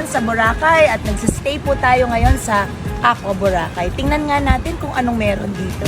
sa Boracay at nagsistay po tayo ngayon sa Aqua Boracay. Tingnan nga natin kung anong meron dito.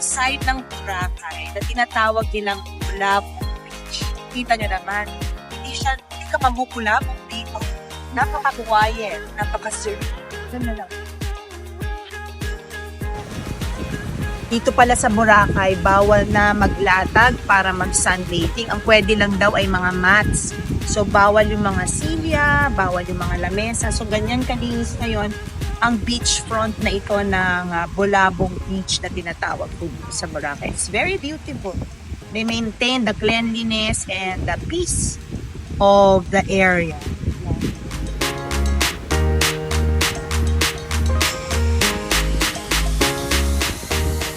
Side ng Boracay na tinatawag nilang Kulabong Beach. Kita nyo naman, hindi ka mamukulabong dito. Napaka-quiet, napaka-serene. Ganun lang. Dito pala sa Boracay, bawal na maglatag para mag-sunbathing. Ang pwede lang daw ay mga mats. So, bawal yung mga silya, bawal yung mga lamesa. So, ganyan kalinis ngayon ang beachfront na ito ng Bulabong Beach na tinatawag po sa Boracay. It's very beautiful. They maintain the cleanliness and the peace of the area.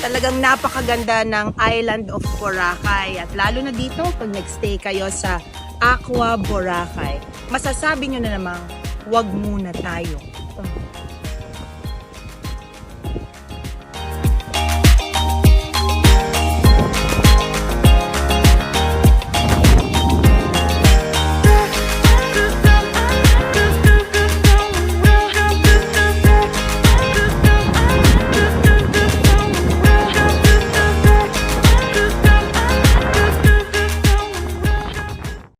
Talagang napakaganda ng island of Boracay. At lalo na dito, pag nagstay kayo sa Aqua Boracay, masasabi nyo na namang, wag muna tayo